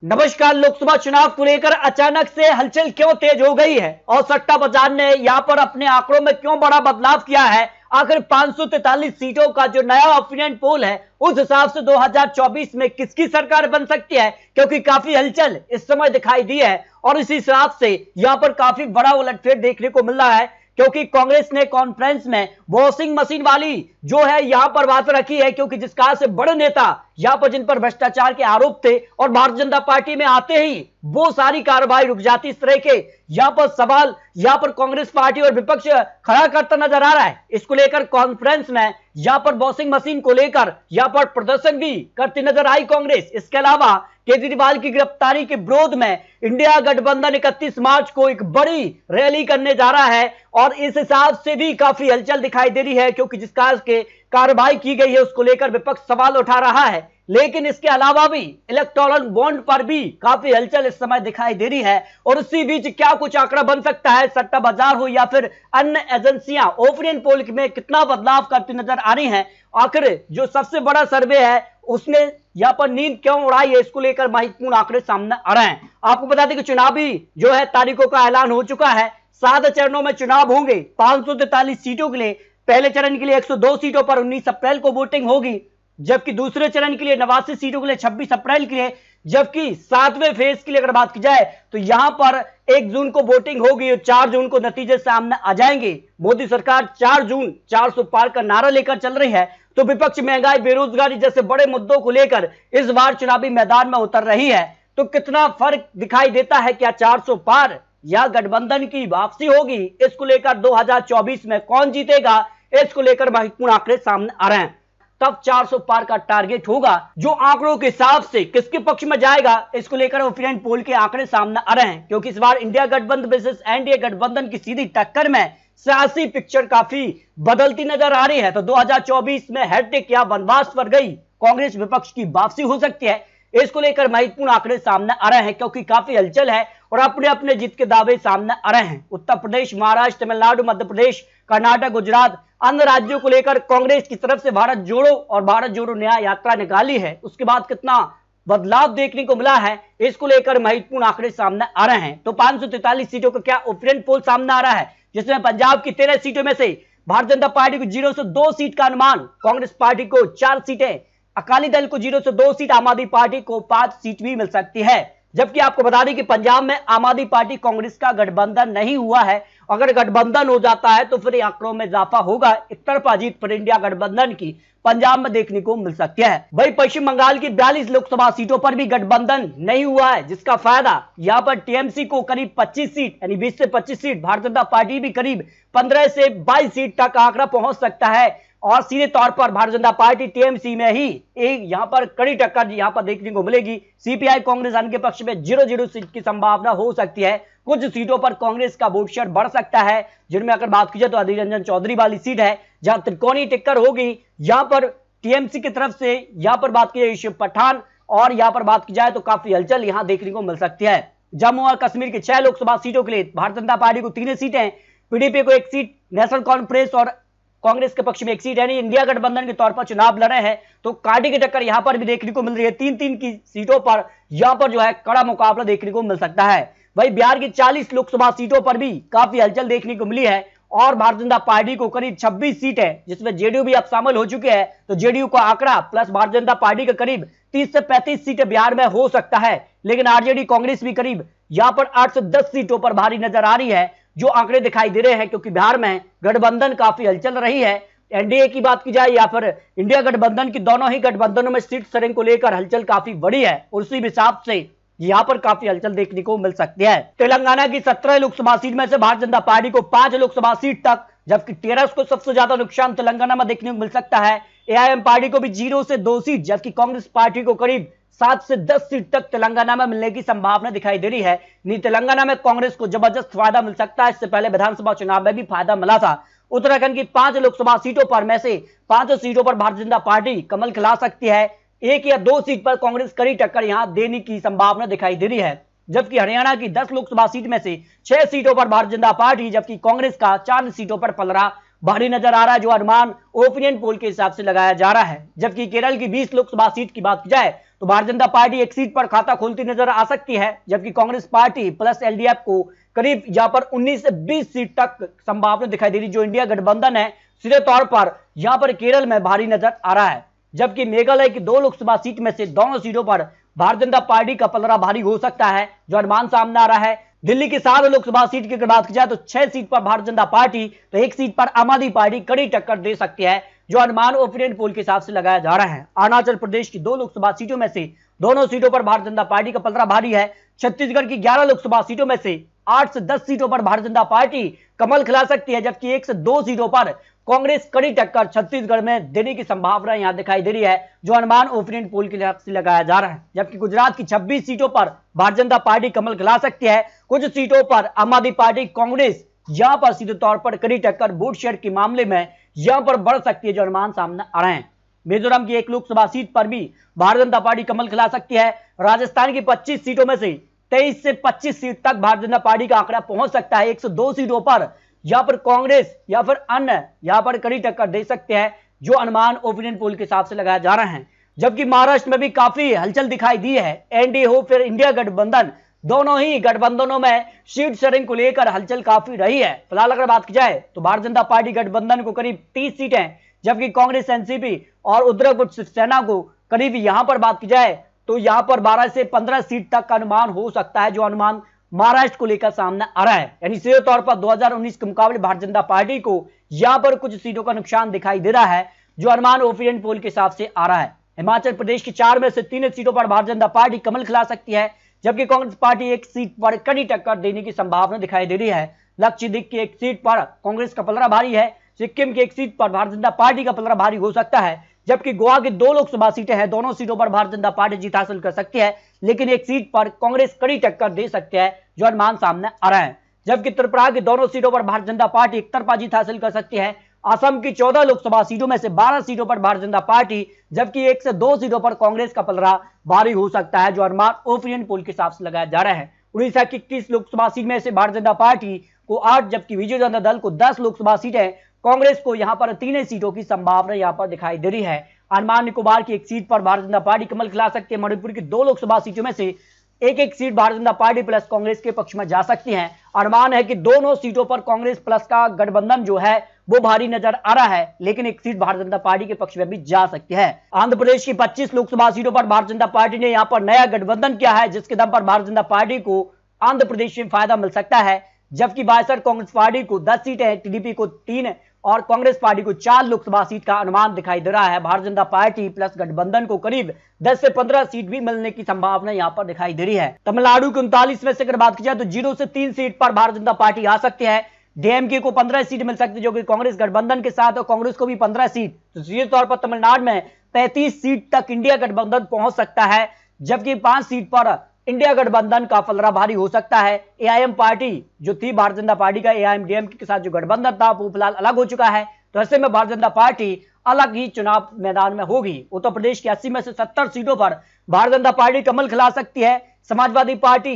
नमस्कार। लोकसभा चुनाव को लेकर अचानक से हलचल क्यों तेज हो गई है और सट्टा बाजार ने यहां पर अपने आंकड़ों में क्यों बड़ा बदलाव किया है? आखिर 543 सीटों का जो नया ओपिनियन पोल है उस हिसाब से 2024 में किसकी सरकार बन सकती है, क्योंकि काफी हलचल इस समय दिखाई दी है और इसी हिसाब से यहां पर काफी बड़ा उलटफेर देखने को मिल रहा है, क्योंकि कांग्रेस ने कॉन्फ्रेंस में वॉशिंग मशीन वाली जो है यहां पर बात रखी है, क्योंकि जिस कहा से बड़े नेता यहां पर जिन पर भ्रष्टाचार के आरोप थे और भारतीय जनता पार्टी में आते ही वो सारी कार्रवाई रुक जाती, इस तरह के यहां पर सवाल यहां पर कांग्रेस पार्टी और विपक्ष खड़ा करता नजर आ रहा है। इसको लेकर कॉन्फ्रेंस में यहां पर वॉशिंग मशीन को लेकर यहां पर प्रदर्शन भी करती नजर आई कांग्रेस। इसके अलावा केजरीवाल की गिरफ्तारी के विरोध में इंडिया गठबंधन 31 मार्च को एक बड़ी रैली करने जा रहा है और इस हिसाब से भी काफी हलचल दिखाई दे रही है, क्योंकि जिस काज के कार्रवाई की गई है उसको लेकर विपक्ष सवाल उठा रहा है। लेकिन इसके अलावा भी इलेक्टोरल बॉन्ड पर भी काफी हलचल इस समय दिखाई दे रही है और उसी बीच क्या कुछ आंकड़ा बन सकता है, सट्टा बाजार हो या फिर अन्य एजेंसियां ओपिनियन पोल में कितना बदलाव करती नजर आ रही हैं। आखिर जो सबसे बड़ा सर्वे है उसने यहां पर नींद क्यों उड़ाई है, इसको लेकर महत्वपूर्ण आंकड़े सामने आ रहे हैं। आपको बता दें कि चुनावी जो है तारीखों का ऐलान हो चुका है। 7 चरणों में चुनाव होंगे। 543 सीटों के लिए पहले चरण के लिए 102 सीटों पर 19 अप्रैल को वोटिंग होगी, जबकि दूसरे चरण के लिए 89 सीटों के लिए 26 अप्रैल के लिए, जबकि 7वें फेज के लिए अगर बात की जाए तो यहां पर 1 जून को वोटिंग होगी और 4 जून को नतीजे सामने आ जाएंगे। मोदी सरकार 4 जून 400 पार का नारा लेकर चल रही है, तो विपक्ष महंगाई, बेरोजगारी जैसे बड़े मुद्दों को लेकर इस बार चुनावी मैदान में उतर रही है। तो कितना फर्क दिखाई देता है, क्या 400 पार या गठबंधन की वापसी होगी? इसको लेकर 2024 में कौन जीतेगा, इसको लेकर महत्वपूर्ण आंकड़े सामने आ रहे हैं। तब 400 पार का टारगेट होगा जो आंकड़ों के हिसाब से किसके पक्ष में जाएगा, इसको लेकर ओपिनियन पोल के आंकड़े सामने आ रहे हैं, क्योंकि इस बार इंडिया गठबंधन वर्सेस एनडीए गठबंधन की सीधी टक्कर में सियासी पिक्चर काफी बदलती नजर आ रही है। तो 2024 में हैट्रिक या वनवास पर गई कांग्रेस विपक्ष की वापसी हो सकती है, इसको लेकर महत्वपूर्ण आंकड़े सामने आ रहे हैं, क्योंकि काफी हलचल है और अपने अपने जीत के दावे सामने आ रहे हैं। उत्तर प्रदेश, महाराष्ट्र, तमिलनाडु, मध्य प्रदेश, कर्नाटक, गुजरात, अन्य राज्यों को लेकर कांग्रेस की तरफ से भारत जोड़ो और भारत जोड़ो न्याय यात्रा निकाली है, उसके बाद कितना बदलाव देखने को मिला है, इसको लेकर महत्वपूर्ण आंकड़े सामने आ रहे हैं। तो 543 सीटों का क्या ओपिनियन पोल सामने आ रहा है, जिसमें पंजाब की 13 सीटों में से भारतीय जनता पार्टी को 0 से 2 सीट का अनुमान, कांग्रेस पार्टी को 4 सीटें, अकाली दल को 0 से 2 सीट, आम आदमी पार्टी को 5 सीट भी मिल सकती है। जबकि आपको बता दें कि पंजाब में आम आदमी पार्टी कांग्रेस का गठबंधन नहीं हुआ है। अगर गठबंधन हो जाता है तो फिर आंकड़ों में इजाफा होगा। एक तरफा जीत पर इंडिया गठबंधन की पंजाब में देखने को मिल सकती है। वही पश्चिम बंगाल की 42 लोकसभा सीटों पर भी गठबंधन नहीं हुआ है, जिसका फायदा यहां पर टीएमसी को करीब 25 सीट यानी 20 से 25 सीट, भारतीय जनता पार्टी भी करीब 15 से 22 सीट तक आंकड़ा पहुंच सकता है और सीधे तौर पर भारतीय जनता पार्टी टीएमसी में ही एक यहां पर कड़ी टक्कर यहां पर देखने को मिलेगी। सीपीआई कांग्रेस अन्य के पक्ष में 0-0 सीट की संभावना हो सकती है। कुछ सीटों पर कांग्रेस का वोट शेयर बढ़ सकता है, जिनमें अगर बात की जाए तो अधीर रंजन चौधरी वाली सीट है जहां त्रिकोणीय टक्कर होगी। यहां पर टीएमसी की तरफ से यहां पर बात की जाए शिव पठान और यहां पर बात की जाए तो काफी हलचल यहां देखने को मिल सकती है। जम्मू और कश्मीर की 6 लोकसभा सीटों के लिए भारतीय जनता पार्टी को 3 सीटें, पीडीपी को 1 सीट, नेशनल कॉन्फ्रेंस और कांग्रेस के पक्ष में 1 सीट, यानी इंडिया गठबंधन के तौर पर चुनाव लड़ रहे हैं। तो कांटे की टक्कर यहां पर भी देखने को मिल रही है। 3-3 की सीटों पर यहां पर जो है कड़ा मुकाबला देखने को मिल सकता है। वही बिहार की 40 लोकसभा सीटों पर भी काफी हलचल देखने को मिली है और भारतीय जनता पार्टी को करीब 26 सीट है, जिसमें जेडीयू भी अब शामिल हो चुके हैं। तो जेडीयू का आंकड़ा प्लस भारतीय जनता पार्टी का करीब 30 से 35 सीटें बिहार में हो सकता है। लेकिन आरजेडी कांग्रेस भी करीब यहां पर 8 से 10 सीटों पर भारी नजर आ रही है, जो आंकड़े दिखाई दे रहे हैं, क्योंकि बिहार में गठबंधन काफी हलचल रही है। एनडीए की बात की जाए या फिर इंडिया गठबंधन की, दोनों ही गठबंधनों में सीट शेयरिंग को लेकर हलचल काफी बड़ी है और उसी हिसाब से यहां पर काफी हलचल देखने को मिल सकती है। तेलंगाना की 17 लोकसभा सीट में से भारतीय जनता पार्टी को 5 लोकसभा सीट तक, जबकि 13 को सबसे ज्यादा नुकसान तेलंगाना में देखने को मिल सकता है। एआईएम पार्टी को भी 0 से 2 सीट, जबकि कांग्रेस पार्टी को करीब 7 से 10 सीट तक तेलंगाना में मिलने की संभावना दिखाई दे रही है। नहीं, तेलंगाना में कांग्रेस को जबरदस्त फायदा मिल सकता है। इससे पहले विधानसभा चुनाव में भी फायदा मिला था। उत्तराखंड की 5 लोकसभा सीटों पर में से 5 सीटों पर भारतीय जनता पार्टी कमल खिला सकती है। 1 या 2 सीट पर कांग्रेस कड़ी टक्कर यहां देने की संभावना दिखाई दे रही है। जबकि हरियाणा की 10 लोकसभा सीट में से 6 सीटों पर भारतीय जनता पार्टी, जबकि कांग्रेस का 4 सीटों पर पलड़ा भारी नजर आ रहा है, जो अनुमान ओपिनियन पोल के हिसाब से लगाया जा रहा है। जबकि केरल की 20 लोकसभा सीट की बात की जाए तो भारतीय जनता पार्टी एक सीट पर खाता खोलती नजर आ सकती है, जबकि कांग्रेस पार्टी प्लस एलडीएफ को करीब यहां पर 19 से 20 सीट तक संभावना दिखाई दे रही। जो इंडिया गठबंधन है सीधे तौर पर यहां पर केरल में भारी नजर आ रहा है। जबकि मेघालय की 2 लोकसभा सीट में से दोनों सीटों पर भारतीय जनता पार्टी का पलड़ा भारी हो सकता है, जो अनुमान सामने आ रहा है। दिल्ली की 7 लोकसभा सीट की अगर बात की जाए तो 6 सीट पर भारतीय जनता पार्टी तो 1 सीट पर आम आदमी पार्टी कड़ी टक्कर दे सकती है, जो अनुमान ओपिनियन पोल के हिसाब से लगाया जा रहा है। अरुणाचल प्रदेश की 2 लोकसभा सीटों में से दोनों सीटों पर भारतीय जनता पार्टी का पलड़ा भारी है। छत्तीसगढ़ की 11 लोकसभा सीटों में से 8 से 10 सीटों पर भारतीय जनता पार्टी कमल खिला सकती है, जबकि 1 से 2 सीटों पर कांग्रेस कड़ी टक्कर छत्तीसगढ़ में देने की संभावना यहां दिखाई दे रही है, जो अनुमान ओपिनियन पोल के हिसाब से लगाया जा रहा है। जबकि गुजरात की 26 सीटों पर भारतीय जनता पार्टी कमल खिला सकती है। कुछ सीटों पर आम आदमी पार्टी कांग्रेस यहां पर सीधे तौर पर कड़ी टक्कर वोट शेयर के मामले में यहां पर बढ़ सकती है, जो अनुमान सामने आ रहे हैं। मिजोरम की 1 लोकसभा सीट पर भी भारतीय जनता पार्टी कमल खिला सकती है। राजस्थान की 25 सीटों में से 23 से 25 सीट तक भारतीय जनता पार्टी का आंकड़ा पहुंच सकता है। 1 से 2 सीटों पर यहां पर कांग्रेस या फिर अन्य यहां पर कड़ी टक्कर दे सकते हैं, जो अनुमान ओपिनियन पोल के हिसाब से लगाया जा रहा है। जबकि महाराष्ट्र में भी काफी हलचल दिखाई दी है। एनडीए हो फिर इंडिया गठबंधन, दोनों ही गठबंधनों में सीट शेयरिंग को लेकर हलचल काफी रही है। फिलहाल अगर बात की जाए तो भारतीय जनता पार्टी गठबंधन को करीब 30 सीटें, जबकि कांग्रेस एनसीपी और उत्तराखंड शिवसेना को करीब यहां पर बात की जाए तो यहां पर 12 से 15 सीट तक का अनुमान हो सकता है, जो अनुमान महाराष्ट्र को लेकर सामने आ रहा है। यानी सीधे तौर पर 2019 के मुकाबले भारतीय जनता पार्टी को यहां पर कुछ सीटों का नुकसान दिखाई दे रहा है, जो अनुमान ओपिनियन पोल के हिसाब से आ रहा है। हिमाचल प्रदेश की 4 में से 3 सीटों पर भारतीय जनता पार्टी कमल खिला सकती है, जबकि कांग्रेस पार्टी 1 सीट पर कड़ी टक्कर देने की संभावना दिखाई दे रही है। लक्षद्वीप की 1 सीट पर कांग्रेस का पलड़ा भारी है। सिक्किम की 1 सीट पर भारतीय जनता पार्टी का पलड़ा भारी हो सकता है। जबकि गोवा की 2 लोकसभा सीटें हैं, दोनों सीटों पर भारतीय जनता पार्टी जीत हासिल कर सकती है, लेकिन 1 सीट पर कांग्रेस कड़ी टक्कर दे सकती है, जो अनुमान सामने आ रहा है। जबकि त्रिपुरा की दोनों सीटों पर भारतीय जनता पार्टी एक तरफा जीत हासिल कर सकती है। असम की 14 लोकसभा सीटों में से 12 सीटों पर भारतीय जनता पार्टी, जबकि 1 से 2 सीटों पर कांग्रेस का पलड़ा भारी हो सकता है, जो अनुमान ओपिनियन पोल के हिसाब से लगाया जा रहा है। उड़ीसा की 21 लोकसभा सीट में से भारतीय जनता पार्टी को 8, जबकि विजय जनता दल को 10 लोकसभा सीटें, कांग्रेस को यहां पर 3 सीटों की संभावना यहां पर दिखाई दे रही है। अंडमान निकोबार की 1 सीट पर भारतीय जनता पार्टी कमल खिला सकती है। मणिपुर की 2 लोकसभा सीटों में से 1-1 seat Bharatiya Janata party plus Congress के पक्ष में जा सकती है। अनुमान है कि दोनों सीटों पर कांग्रेस प्लस का गठबंधन जो है वो भारी नजर आ रहा है, लेकिन 1 सीट भारतीय जनता पार्टी के पक्ष में भी जा सकती है। आंध्र प्रदेश की 25 लोकसभा सीटों पर भारतीय जनता पार्टी ने यहां पर नया गठबंधन किया है, जिसके दम पर भारतीय जनता पार्टी को आंध्र प्रदेश में फायदा मिल सकता है। जबकि बासठ कांग्रेस पार्टी को 10 सीटें, टीडीपी को 3 और कांग्रेस पार्टी को 4 लोकसभा सीट का अनुमान दिखाई दे रहा है। भारतीय जनता पार्टी प्लस गठबंधन को करीब 10 से 15 सीट भी मिलने की संभावना यहां पर दिखाई दे रही है। तमिलनाडु के 39 में से अगर बात की जाए तो 0 से 3 सीट पर भारतीय जनता पार्टी आ सकती है। डीएमके को 15 सीट मिल सकती है, जो कि कांग्रेस गठबंधन के साथ, और कांग्रेस को भी 15 सीट। तो सीधे तौर पर तमिलनाडु में 33 सीट तक इंडिया गठबंधन पहुंच सकता है, जबकि 5 सीट पर इंडिया गठबंधन का पलड़ा भारी हो सकता है। एआईएम पार्टी जो थी भारतीय जनता पार्टी का, एआईएम डीएमके के साथ जो गठबंधन था वो फिलहाल अलग हो चुका है। तो ऐसे में भारतीय जनता पार्टी अलग ही चुनाव मैदान में होगी। उत्तर प्रदेश की 80 में से 70 सीटों पर भारतीय जनता पार्टी कमल खिला सकती है। समाजवादी पार्टी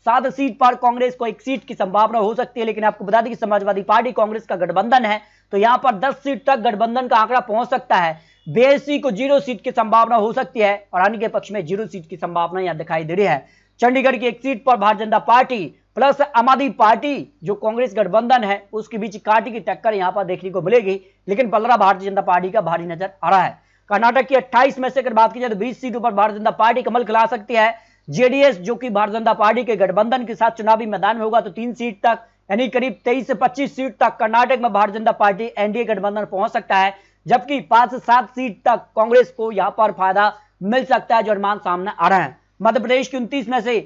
7 सीट पर, कांग्रेस को 1 सीट की संभावना हो सकती है, लेकिन आपको बता दें कि समाजवादी पार्टी कांग्रेस का गठबंधन है, तो यहां पर 10 सीट तक गठबंधन का आंकड़ा पहुंच सकता है। बीएसपी को 0 सीट की संभावना हो सकती है और अन्य के पक्ष में 0 सीट की संभावना यहां दिखाई दे रही है। चंडीगढ़ की 1 सीट पर भारतीय जनता पार्टी प्लस आम आदमी पार्टी जो कांग्रेस गठबंधन है उसके बीच कांटे की टक्कर यहां पर देखने को मिलेगी, लेकिन पलड़ा भारतीय जनता पार्टी का भारी नजर आ रहा है। कर्नाटक की 28 में से अगर बात की जाए तो 20 सीटों पर भारतीय जनता पार्टी कमल खिला सकती है। जेडीएस जो कि भारतीय जनता पार्टी के गठबंधन के साथ चुनावी मैदान में होगा, तो 3 सीट तक यानी करीब 23 से 25 सीट तक कर्नाटक में भारतीय जनता पार्टी एनडीए गठबंधन पहुंच सकता है, जबकि 5 से 7 सीट तक कांग्रेस को यहां पर फायदा मिल सकता है, जो अनुमान सामने आ रहा है। मध्य प्रदेश की 29 में से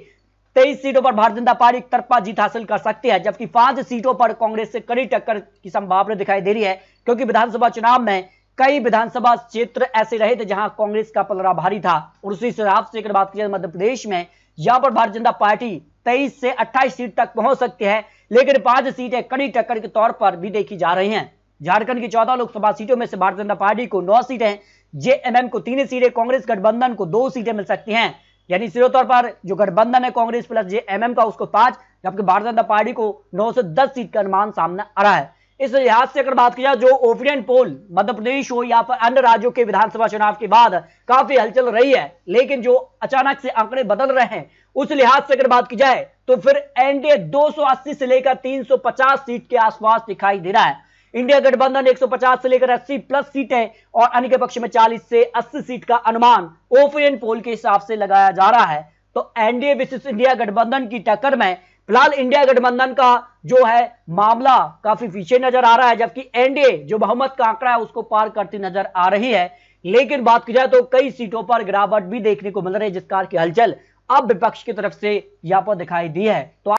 23 सीटों पर भारतीय जनता पार्टी एक तरफा जीत हासिल कर सकती है, जबकि 5 सीटों पर कांग्रेस से कड़ी टक्कर की संभावना दिखाई दे रही है, क्योंकि विधानसभा चुनाव में कई विधानसभा क्षेत्र ऐसे रहे थे जहां कांग्रेस का पलड़ा भारी था। और उसी हिसाब से अगर बात की जाए मध्य प्रदेश में, यहां पर भारतीय जनता पार्टी 23 से 28 सीट तक पहुंच सकती है, लेकिन 5 सीटें कड़ी टक्कर के तौर पर भी देखी जा रही हैं। झारखंड की 14 लोकसभा सीटों में से भारतीय जनता पार्टी को 9 सीटें, जेएमएम को 3 सीटें, कांग्रेस गठबंधन को 2 सीटें मिल सकती हैं। यानी सीधे तौर पर जो गठबंधन है कांग्रेस प्लस जेएमएम का उसको 5, जबकि भारतीय जनता पार्टी को 9 से 10 सीट का अनुमान सामने आ रहा है। इस लिहाज से अगर बात की जाए, जो ओपिनियन पोल मध्य प्रदेश हो या फिर अन्य राज्यों के विधानसभा चुनाव के बाद काफी हलचल रही है, लेकिन जो अचानक से आंकड़े बदल रहे हैं उस लिहाज से अगर बात की जाए तो फिर एनडीए 280 से लेकर 350 सीट के आसपास दिखाई दे रहा है। इंडिया गठबंधन 150 से लेकर 80 प्लस सीटें और अन्य के पक्ष में 40 से 80 सीट का अनुमान ओपिनियन पोल के हिसाब से लगाया जा रहा है। तो एनडीए विसेस इंडिया गठबंधन की टक्कर में फिलहाल इंडिया गठबंधन का जो है मामला काफी पीछे नजर आ रहा है, जबकि एनडीए जो बहुमत का आंकड़ा है उसको पार करती नजर आ रही है। लेकिन बात की जाए तो कई सीटों पर गिरावट भी देखने को मिल रही है, जिस कार की हलचल अब विपक्ष की तरफ से यहां पर दिखाई दी है। तो